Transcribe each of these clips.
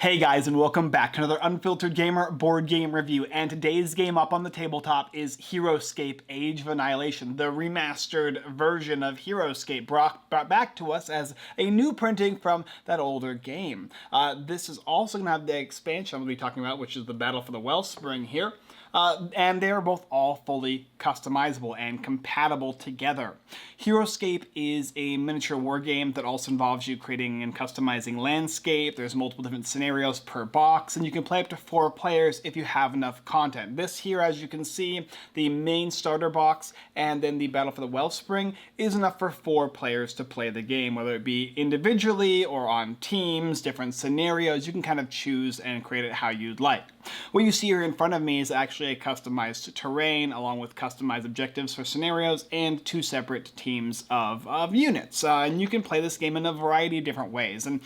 Hey guys, and welcome back to another Unfiltered Gamer board game review, and today's game up on the tabletop is Heroscape Age of Annihilation, the remastered version of Heroscape brought back to us as a new printing from that older game. This is also going to have the expansion I'm going to be talking about, which is the Battle for the Wellspring here. And they are both all fully customizable and compatible together. Heroscape is a miniature war game that also involves you creating and customizing landscape. There's multiple different scenarios per box, and you can play up to 4 players if you have enough content. This here, as you can see, the main starter box and then the Battle for the Wellspring is enough for 4 players to play the game, whether it be individually or on teams, different scenarios. You can kind of choose and create it how you'd like. What you see here in front of me is actually a customized terrain along with customized objectives for scenarios and 2 separate teams of units. And you can play this game in a variety of different ways. And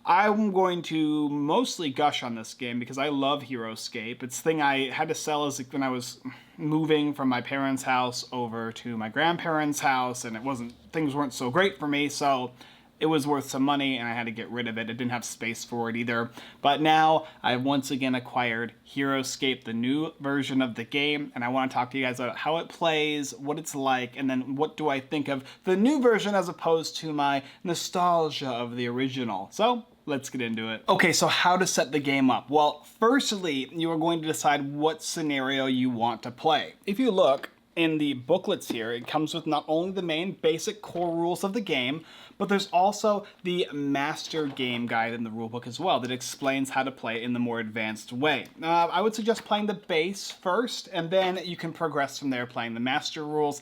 I'm going to mostly gush on this game because I love Heroscape. It's a thing I had to sell as when I was moving from my parents' house over to my grandparents' house, and things weren't so great for me, so it was worth some money and I had to get rid of it. It didn't have space for it either. But now I've once again acquired Heroscape, the new version of the game, and I want to talk to you guys about how it plays, what it's like, and then what do I think of the new version as opposed to my nostalgia of the original. So let's get into it. Okay, so how to set the game up? Well, firstly, you are going to decide what scenario you want to play. If you look in the booklets here, it comes with not only the main basic core rules of the game, but there's also the master game guide in the rulebook as well that explains how to play in the more advanced way. I would suggest playing the base first, and then you can progress from there playing the master rules.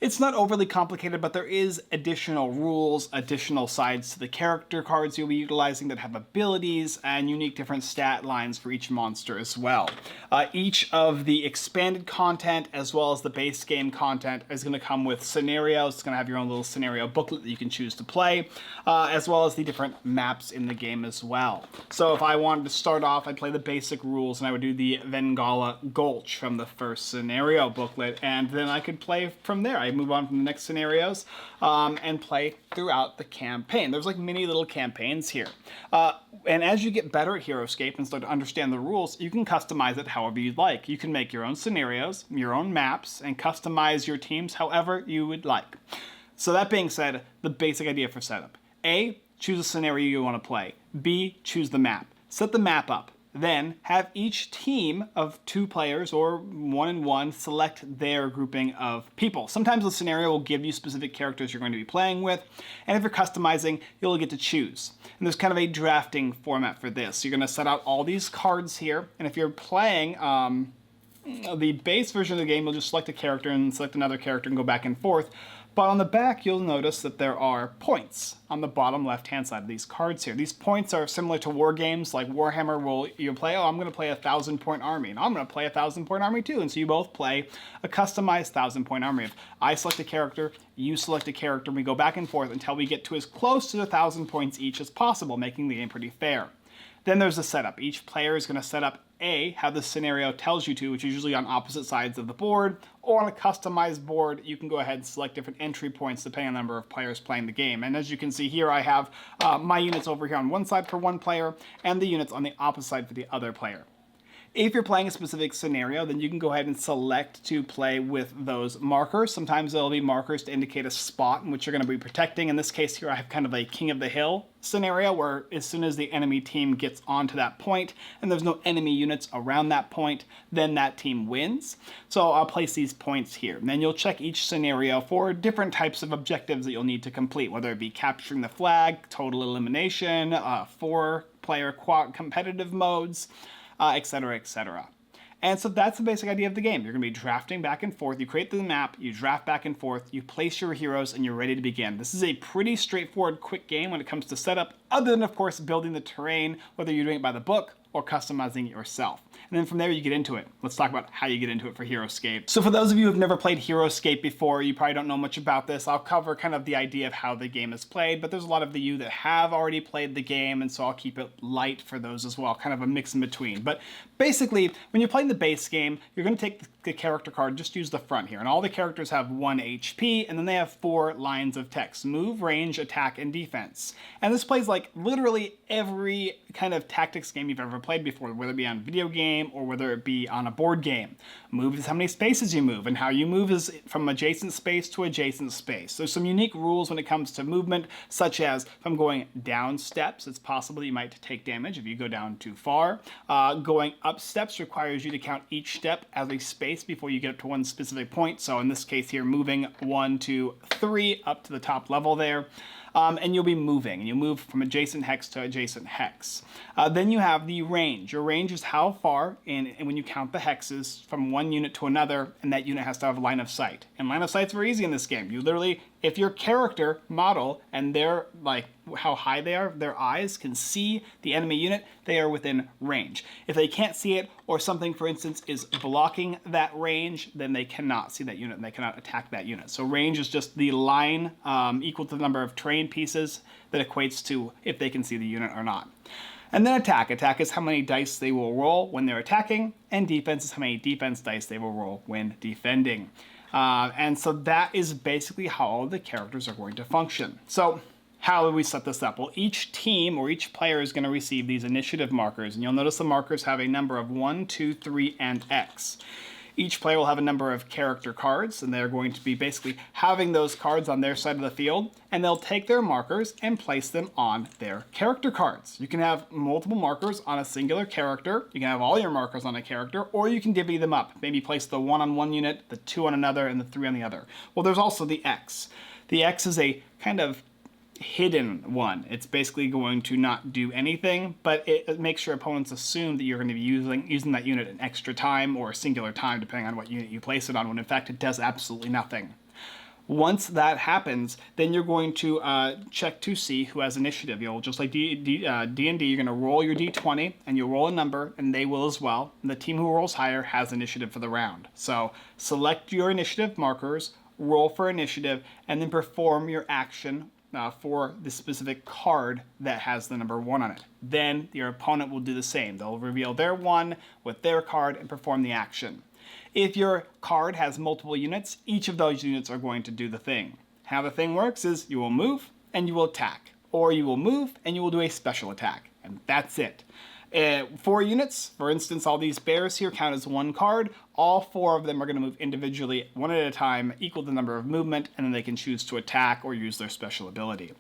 It's not overly complicated, but there is additional rules, additional sides to the character cards you'll be utilizing that have abilities and unique different stat lines for each monster as well. Each of the expanded content as well as the base game content is going to come with scenarios. It's going to have your own little scenario booklet that you can choose to play, as well as the different maps in the game as well. So if I wanted to start off, I'd play the basic rules and I would do the Vengala Gulch from the first scenario booklet, and then I could play from there. I move on from the next scenarios and play throughout the campaign. There's like mini little campaigns here. And as you get better at Heroscape and start to understand the rules, you can customize it however you'd like. You can make your own scenarios, your own maps, and customize your teams however you would like. So that being said, the basic idea for setup. A, choose a scenario you want to play. B, choose the map. Set the map up. Then have each team of 2 players or 1 and 1 select their grouping of people. Sometimes the scenario will give you specific characters you're going to be playing with, and if you're customizing, you'll get to choose. And there's kind of a drafting format for this. You're going to set out all these cards here, and if you're playing the base version of the game, you'll just select a character and select another character and go back and forth. But on the back, you'll notice that there are points on the bottom left-hand side of these cards here. These points are similar to war games like Warhammer. You'll play, oh, I'm going to play a 1,000-point army, and I'm going to play a 1,000-point army too. And so you both play a customized 1,000-point army. If I select a character, you select a character, and we go back and forth until we get to as close to 1,000 points each as possible, making the game pretty fair. Then there's the setup. Each player is going to set up how the scenario tells you to, which is usually on opposite sides of the board, or on a customized board, you can go ahead and select different entry points depending on the number of players playing the game. And as you can see here, I have my units over here on one side for one player, and the units on the opposite side for the other player. If you're playing a specific scenario, then you can go ahead and select to play with those markers. Sometimes there'll be markers to indicate a spot in which you're going to be protecting. In this case here, I have kind of a King of the Hill scenario where as soon as the enemy team gets onto that point and there's no enemy units around that point, then that team wins. So I'll place these points here. And then you'll check each scenario for different types of objectives that you'll need to complete, whether it be capturing the flag, total elimination, 4-player competitive modes, etc., etc. And so that's the basic idea of the game. You're going to be drafting back and forth. You create the map, you draft back and forth, you place your heroes, and you're ready to begin. This is a pretty straightforward, quick game when it comes to setup, other than, of course, building the terrain, whether you're doing it by the book or customizing it yourself. And then from there you get into it. Let's talk about how you get into it for Heroscape. So for those of you who have never played Heroscape before, you probably don't know much about this. I'll cover kind of the idea of how the game is played, but there's a lot of you that have already played the game, and so I'll keep it light for those as well, kind of a mix in between. But basically, when you're playing the base game, you're going to take the character card, just use the front here, and all the characters have 1 HP, and then they have 4 lines of text: move, range, attack, and defense. And this plays like literally every kind of tactics game you've ever played before, whether it be on a video game or whether it be on a board game. Move is how many spaces you move, and how you move is from adjacent space to adjacent space. There's some unique rules when it comes to movement, such as if I'm going down steps, it's possible that you might take damage if you go down too far. Going up steps requires you to count each step as a space before you get up to one specific point. So in this case here, moving 1, 2, 3 up to the top level there. And you'll be moving, and you move from adjacent hex to adjacent hex. Then you have the range. Your range is how far, and when you count the hexes, from one unit to another, and that unit has to have line of sight. And line of sight's very easy in this game. You literally, if your character model and their, like, how high they are, their eyes can see the enemy unit, they are within range. If they can't see it, or something, for instance, is blocking that range, then they cannot see that unit, and they cannot attack that unit. So range is just the line equal to the number of terrain pieces that equates to if they can see the unit or not. And then attack. Attack is how many dice they will roll when they're attacking, and defense is how many defense dice they will roll when defending. And so that is basically how all the characters are going to function. So how do we set this up? Well, each team or each player is going to receive these initiative markers, and you'll notice the markers have a number of 1, 2, 3, and X. Each player will have a number of character cards, and they're going to be basically having those cards on their side of the field, and they'll take their markers and place them on their character cards. You can have multiple markers on a singular character, you can have all your markers on a character, or you can divvy them up. Maybe place the 1 on one unit, the 2 on another, and the 3 on the other. Well, there's also the X. The X is a kind of hidden one. It's basically going to not do anything, but it makes your opponents assume that you're going to be using that unit an extra time or a singular time, depending on what unit you place it on, when in fact it does absolutely nothing. Once that happens, then you're going to check to see who has initiative. You'll, just like D&D, you're going to roll your D20, and you'll roll a number, and they will as well. And the team who rolls higher has initiative for the round. So select your initiative markers, roll for initiative, and then perform your action for the specific card that has the number 1 on it. Then your opponent will do the same. They'll reveal their 1 with their card and perform the action. If your card has multiple units, each of those units are going to do the thing. How the thing works is you will move and you will attack, or you will move and you will do a special attack, and that's it. 4 units, for instance, all these bears here count as 1 card. All 4 of them are going to move individually, 1 at a time, equal to the number of movement, and then they can choose to attack or use their special ability.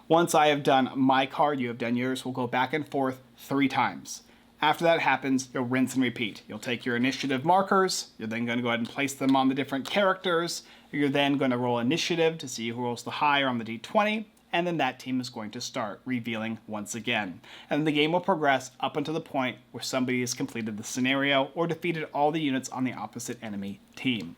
Once I have done my card, you have done yours, we'll go back and forth 3 times. After that happens, you'll rinse and repeat. You'll take your initiative markers, you're then going to go ahead and place them on the different characters, you're then going to roll initiative to see who rolls the higher on the D20, and then that team is going to start revealing once again. And the game will progress up until the point where somebody has completed the scenario or defeated all the units on the opposite enemy team.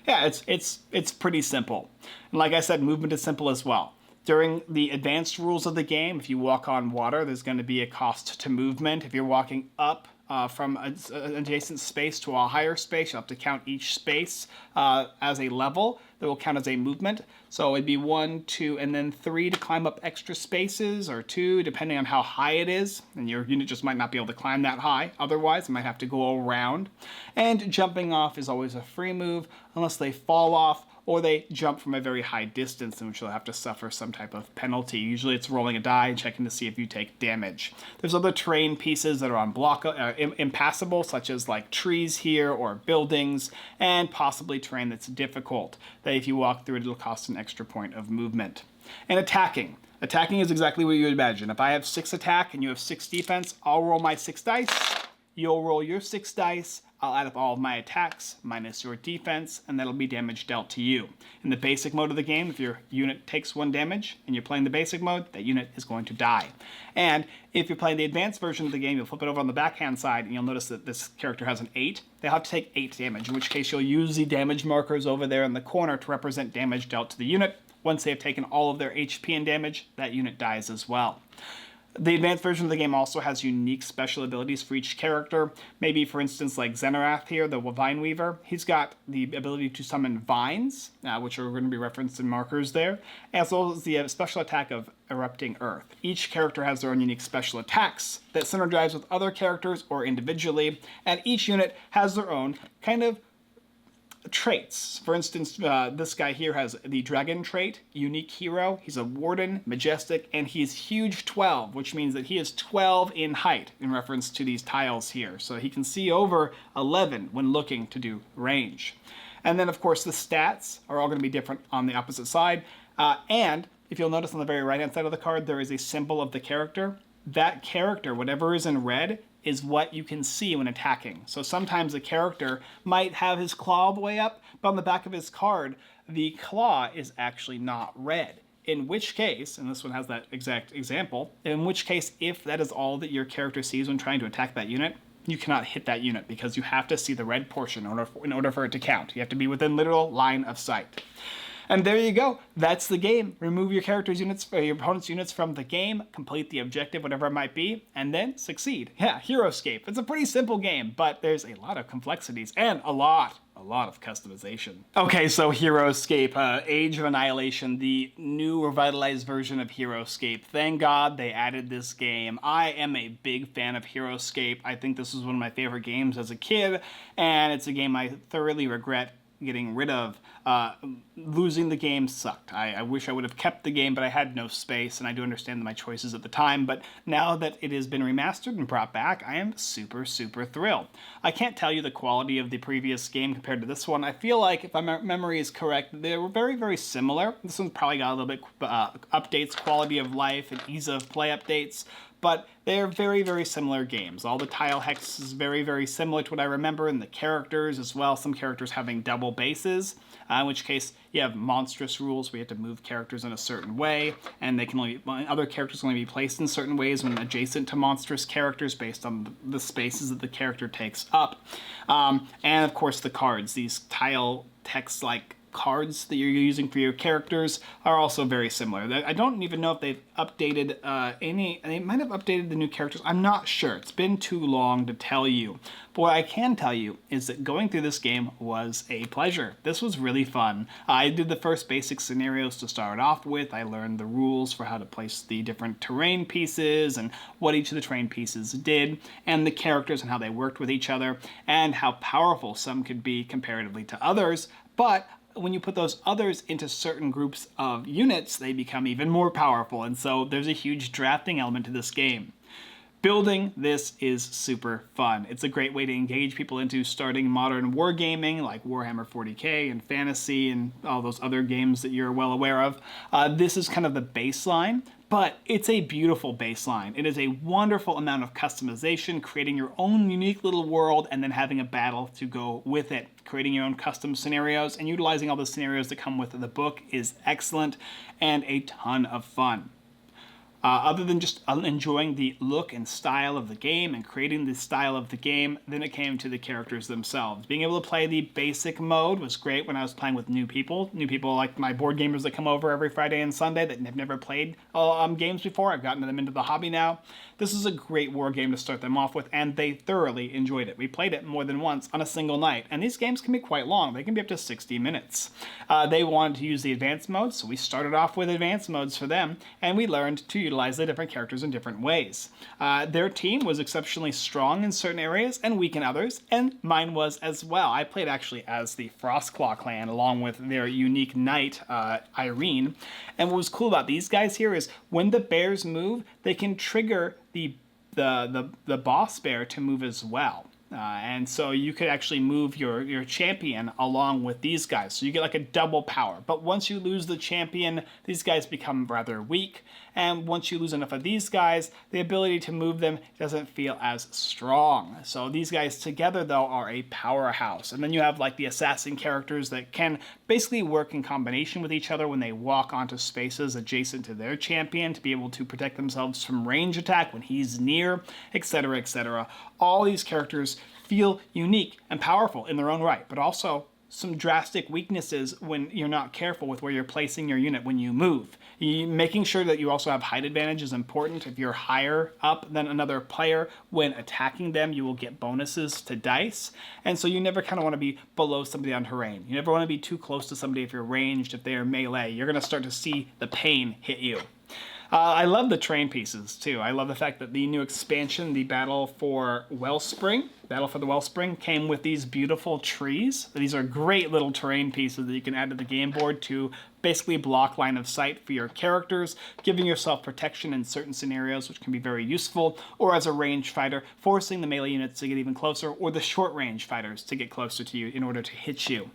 Yeah, it's pretty simple. And like I said, movement is simple as well. During the advanced rules of the game, if you walk on water, there's going to be a cost to movement. If you're walking up from an adjacent space to a higher space, you'll have to count each space as a level that will count as a movement. So it'd be 1, 2, and then 3 to climb up extra spaces, or 2, depending on how high it is. And your unit just might not be able to climb that high. Otherwise, it might have to go around. And jumping off is always a free move, unless they fall off or they jump from a very high distance, in which you'll have to suffer some type of penalty. Usually it's rolling a die and checking to see if you take damage. There's other terrain pieces that are on impassable, such as like trees here or buildings, and possibly terrain that's difficult, that if you walk through it, it'll cost an extra point of movement. And attacking. Attacking is exactly what you would imagine. If I have 6 attack and you have 6 defense, I'll roll my 6 dice, you'll roll your 6 dice, I'll add up all of my attacks minus your defense, and that'll be damage dealt to you. In the basic mode of the game, if your unit takes 1 damage and you're playing the basic mode, that unit is going to die. And if you're playing the advanced version of the game, you'll flip it over on the backhand side and you'll notice that this character has an 8. They'll have to take 8 damage, in which case you'll use the damage markers over there in the corner to represent damage dealt to the unit. Once they've taken all of their HP and damage, that unit dies as well. The advanced version of the game also has unique special abilities for each character. Maybe, for instance, like Xenorath here, the Vine Weaver. He's got the ability to summon vines, which are going to be referenced in markers there, as well as the special attack of Erupting Earth. Each character has their own unique special attacks that synergize with other characters or individually, and each unit has their own kind of traits. For instance, this guy here has the dragon trait, unique hero. He's a warden, majestic, and he's huge 12, which means that he is 12 in height in reference to these tiles here. So he can see over 11 when looking to do range. And then, of course, the stats are all going to be different on the opposite side. And if you'll notice on the very right-hand side of the card, there is a symbol of the character. That character, whatever is in red, is what you can see when attacking. So sometimes a character might have his claw all the way up, but on the back of his card, the claw is actually not red. In which case, and this one has that exact example, in which case, if that is all that your character sees when trying to attack that unit, you cannot hit that unit because you have to see the red portion in order for it to count. You have to be within literal line of sight. And there you go. That's the game. Remove your character's units, or your opponent's units from the game, complete the objective, whatever it might be, and then succeed. Yeah, Heroscape. It's a pretty simple game, but there's a lot of complexities and a lot of customization. Okay, so Heroscape, Age of Annihilation, the new revitalized version of Heroscape. Thank God they added this game. I am a big fan of Heroscape. I think this was one of my favorite games as a kid, and it's a game I thoroughly regret getting rid of. Losing the game sucked. I wish I would have kept the game, but I had no space, and I do understand my choices at the time. But now that it has been remastered and brought back, I am super thrilled. I can't tell you the quality of the previous game compared to this one. I feel like, if my memory is correct, they were very similar. This one's probably got a little bit updates, quality of life, and ease of play updates, but they're very similar games. All the tile hex is very similar to what I remember, and the characters as well. Some characters having double bases, in which case you have monstrous rules where you have to move characters in a certain way, and they can other characters can only be placed in certain ways when adjacent to monstrous characters based on the spaces that the character takes up. And of course the cards, these tile text-like cards that you're using for your characters are also very similar. I don't even know if they've updated they might have updated the new characters. I'm not sure. It's been too long to tell you. But what I can tell you is that going through this game was a pleasure. This was really fun. I did the first basic scenarios to start off with. I learned the rules for how to place the different terrain pieces and what each of the terrain pieces did, and the characters and how they worked with each other, and how powerful some could be comparatively to others. But when you put those others into certain groups of units, they become even more powerful, and so there's a huge drafting element to this game. Building this is super fun. It's a great way to engage people into starting modern wargaming like Warhammer 40k and fantasy and all those other games that you're well aware of. This is kind of the baseline, but it's a beautiful baseline. It is a wonderful amount of customization, creating your own unique little world and then having a battle to go with it. Creating your own custom scenarios and utilizing all the scenarios that come with the book is excellent and a ton of fun. Other than just enjoying the look and style of the game and creating the style of the game, then it came to the characters themselves. Being able to play the basic mode was great when I was playing with new people like my board gamers that come over every Friday and Sunday that have never played games before. I've gotten them into the hobby now. This is a great war game to start them off with, and they thoroughly enjoyed it. We played it more than once on a single night, and these games can be quite long. They can be up to 60 minutes. They wanted to use the advanced mode, so we started off with advanced modes for them, and we learned to utilize the different characters in different ways. Their team was exceptionally strong in certain areas and weak in others, and mine was as well. I played actually as the Frostclaw clan along with their unique knight, Irene. And what was cool about these guys here is when the bears move, they can trigger the boss bear to move as well. And so you could actually move your champion along with these guys. So you get like a double power. But once you lose the champion, these guys become rather weak. And once you lose enough of these guys, the ability to move them doesn't feel as strong. So these guys together, though, are a powerhouse. And then you have like the assassin characters that can basically work in combination with each other when they walk onto spaces adjacent to their champion to be able to protect themselves from range attack when he's near, etc., etc. All these characters feel unique and powerful in their own right, but also some drastic weaknesses when you're not careful with where you're placing your unit when you move. Making sure that you also have height advantage is important. If you're higher up than another player, when attacking them, you will get bonuses to dice. And so you never kind of want to be below somebody on terrain. You never want to be too close to somebody if you're ranged, if they are melee. You're going to start to see the pain hit you. I love the terrain pieces, too. I love the fact that the new expansion, the Battle for the Wellspring, came with these beautiful trees. These are great little terrain pieces that you can add to the game board to basically block line of sight for your characters, giving yourself protection in certain scenarios, which can be very useful, or as a ranged fighter, forcing the melee units to get even closer, or the short-range fighters to get closer to you in order to hit you.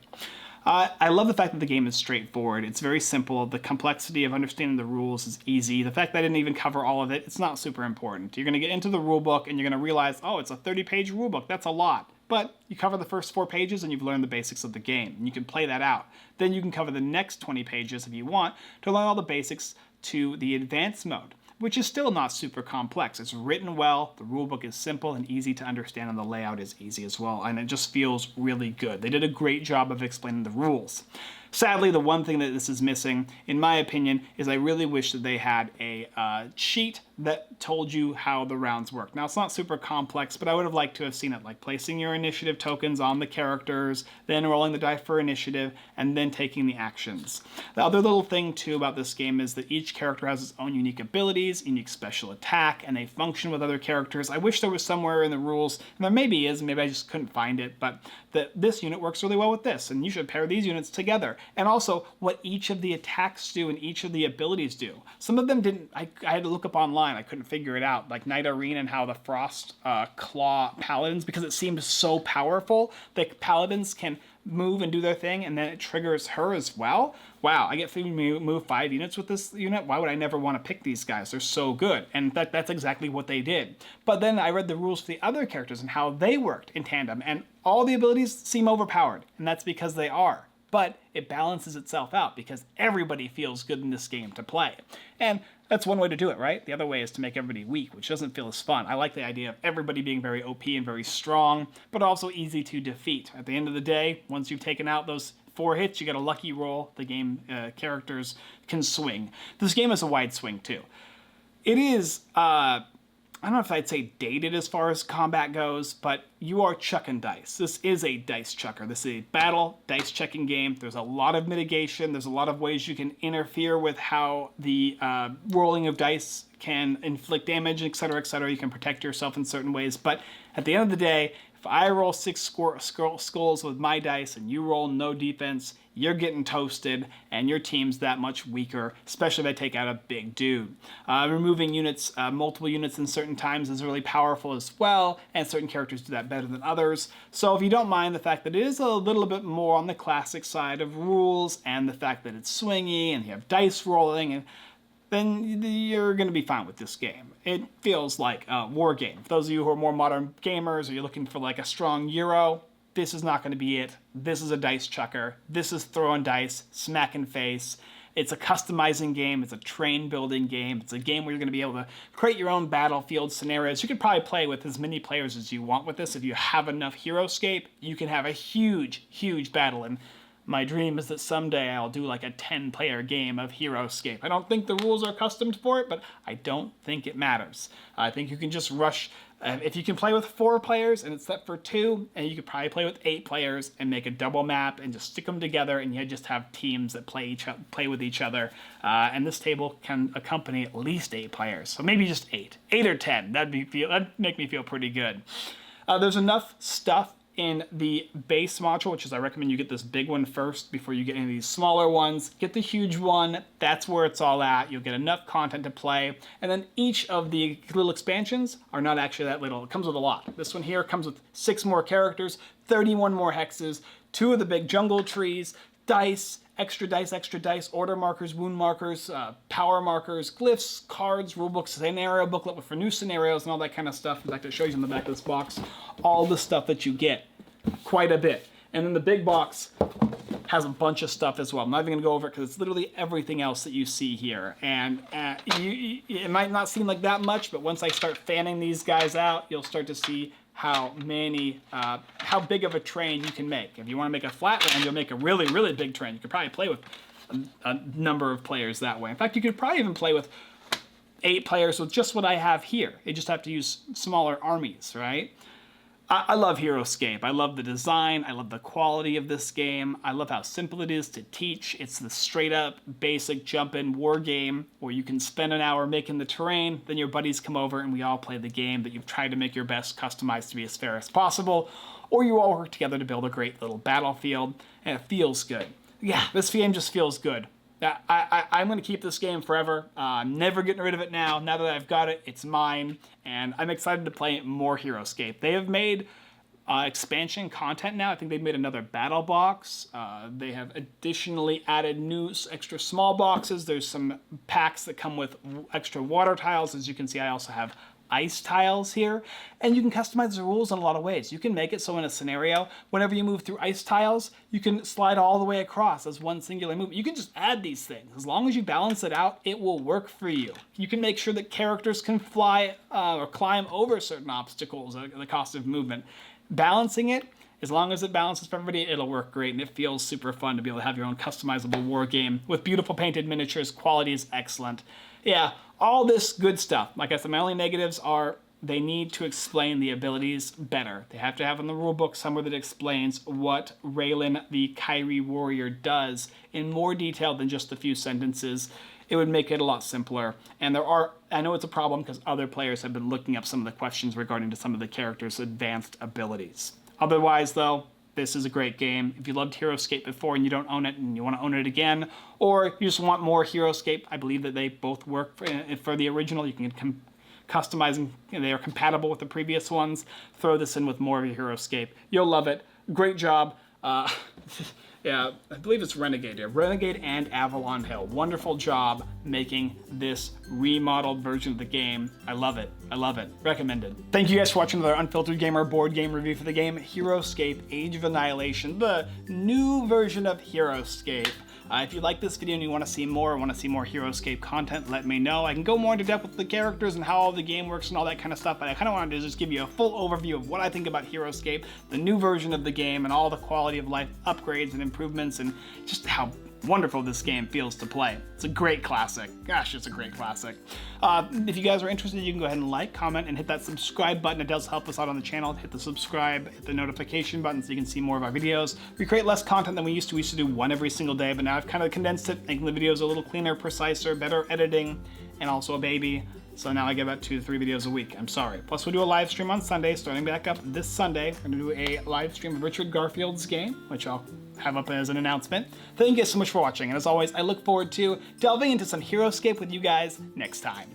I love the fact that the game is straightforward. It's very simple. The complexity of understanding the rules is easy. The fact that I didn't even cover all of it, it's not super important. You're going to get into the rulebook and you're going to realize, oh, it's a 30-page rulebook. That's a lot. But you cover the first 4 pages and you've learned the basics of the game. And you can play that out. Then you can cover the next 20 pages if you want to learn all the basics to the advanced mode, which is still not super complex. It's written well, the rulebook is simple and easy to understand, and the layout is easy as well, and it just feels really good. They did a great job of explaining the rules. Sadly, the one thing that this is missing, in my opinion, is I really wish that they had a sheet that told you how the rounds work. Now, it's not super complex, but I would have liked to have seen it, like placing your initiative tokens on the characters, then rolling the die for initiative, and then taking the actions. The other little thing, too, about this game is that each character has its own unique abilities, unique special attack, and they function with other characters. I wish there was somewhere in the rules, and there maybe is, maybe I just couldn't find it, but that this unit works really well with this, and you should pair these units together. And also what each of the attacks do and each of the abilities do. Some of them didn't, I had to look up online, I couldn't figure it out, like Knight Arena and how the Frost Claw Paladins, because it seemed so powerful, that Paladins can move and do their thing, and then it triggers her as well. Wow, I get to move 5 units with this unit. Why would I never want to pick these guys? They're so good. And that's exactly what they did. But then I read the rules for the other characters and how they worked in tandem, and all the abilities seem overpowered, and that's because they are. But it balances itself out because everybody feels good in this game to play. And that's one way to do it, right? The other way is to make everybody weak, which doesn't feel as fun. I like the idea of everybody being very OP and very strong, but also easy to defeat. At the end of the day, once you've taken out those 4 hits, you get a lucky roll. The game characters can swing. This game is a wide swing, too. It is, I don't know if I'd say dated as far as combat goes, but you are chucking dice. This is a dice chucker. This is a battle dice checking game. There's a lot of mitigation. There's a lot of ways you can interfere with how the rolling of dice can inflict damage, etc., etc. You can protect yourself in certain ways. But at the end of the day, if I roll 6 skulls with my dice and you roll no defense, you're getting toasted and your team's that much weaker, especially if I take out a big dude. Removing units, multiple units in certain times is really powerful as well, and certain characters do that better than others. So if you don't mind the fact that it is a little bit more on the classic side of rules and the fact that it's swingy and you have dice rolling, and then you're going to be fine with this game. It feels like a war game. For those of you who are more modern gamers or you're looking for like a strong Euro, this is not going to be it. This is a dice chucker. This is throwing dice, smacking face. It's a customizing game. It's a train building game. It's a game where you're going to be able to create your own battlefield scenarios. You could probably play with as many players as you want with this. If you have enough Heroscape, you can have a huge, huge battle. And my dream is that someday I'll do like a 10-player game of Heroscape. I don't think the rules are custom for it, but I don't think it matters. I think you can just rush. If you can play with 4 players and it's set for 2, and you could probably play with 8 players and make a double map and just stick them together, and you just have teams that play with each other. And this table can accompany at least 8 players, so maybe just 8 or 10. That'd make me feel pretty good. There's enough stuff in the base module, which is I recommend you get this big one first before you get any of these smaller ones. Get the huge one. That's where it's all at. You'll get enough content to play. And then each of the little expansions are not actually that little. It comes with a lot. This one here comes with 6 more characters, 31 more hexes, 2 of the big jungle trees, dice, extra dice, order markers, wound markers, power markers, glyphs, cards, rulebooks, scenario booklet for new scenarios and all that kind of stuff. In fact, it shows you in the back of this box all the stuff that you get. Quite a bit. And then the big box has a bunch of stuff as well. I'm not even going to go over it because it's literally everything else that you see here. And it might not seem like that much, but once I start fanning these guys out, you'll start to see how big of a train you can make. If you want to make a flat land, you'll make a really, really big train. You could probably play with a number of players that way. In fact, you could probably even play with 8 players with just what I have here. You just have to use smaller armies, right? I love Heroscape. I love the design. I love the quality of this game. I love how simple it is to teach. It's the straight up basic jump-in war game where you can spend an hour making the terrain, then your buddies come over and we all play the game that you've tried to make your best customized to be as fair as possible, or you all work together to build a great little battlefield, and it feels good. Yeah, this game just feels good. I'm going to keep this game forever. I'm never getting rid of it now. Now that I've got it, it's mine, and I'm excited to play more Heroscape. They have made expansion content now. I think they've made another battle box. They have additionally added new extra small boxes. There's some packs that come with extra water tiles. As you can see, I also have ice tiles here, and you can customize the rules in a lot of ways. You can make it so in a scenario, whenever you move through ice tiles, you can slide all the way across as one singular move. You can just add these things. As long as you balance it out, it will work for you. You can make sure that characters can fly or climb over certain obstacles at the cost of movement. Balancing it, as long as it balances for everybody, it'll work great, and it feels super fun to be able to have your own customizable war game with beautiful painted miniatures. Quality is excellent. Yeah, all this good stuff. Like I said, my only negatives are they need to explain the abilities better. They have to have in the rulebook somewhere that explains what Raylan the Kyrie warrior does in more detail than just a few sentences. It would make it a lot simpler. And I know it's a problem because other players have been looking up some of the questions regarding to some of the characters' advanced abilities. Otherwise, though, this is a great game. If you loved Heroscape before and you don't own it and you want to own it again, or you just want more Heroscape, I believe that they both work for the original. You can customize them. They are compatible with the previous ones. Throw this in with more of your Heroscape. You'll love it. Great job. Yeah, I believe it's Renegade here. Renegade and Avalon Hill. Wonderful job making this remodeled version of the game. I love it. I love it. Recommended. Thank you guys for watching another Unfiltered Gamer board game review for the game Heroscape Age of Annihilation, the new version of Heroscape. If you like this video and you want to see more, or want to see more Heroscape content, let me know. I can go more into depth with the characters and how the game works and all that kind of stuff, but I kind of wanted to just give you a full overview of what I think about Heroscape, the new version of the game, and all the quality of life upgrades and improvements, and just how wonderful this game feels to play. It's a great classic. Gosh, it's a great classic. If you guys are interested, you can go ahead and like, comment, and hit that subscribe button. It does help us out on the channel. Hit the subscribe, hit the notification button so you can see more of our videos. We create less content than we used to. We used to do one every single day, but now I've kind of condensed it, making the videos a little cleaner, preciser, better editing, and also a baby. So now I get about 2 to 3 videos a week. I'm sorry. Plus, we do a live stream on Sunday, starting back up this Sunday. We're going to do a live stream of Richard Garfield's game, which I'll have up as an announcement. Thank you guys so much for watching. And as always, I look forward to delving into some Heroscape with you guys next time.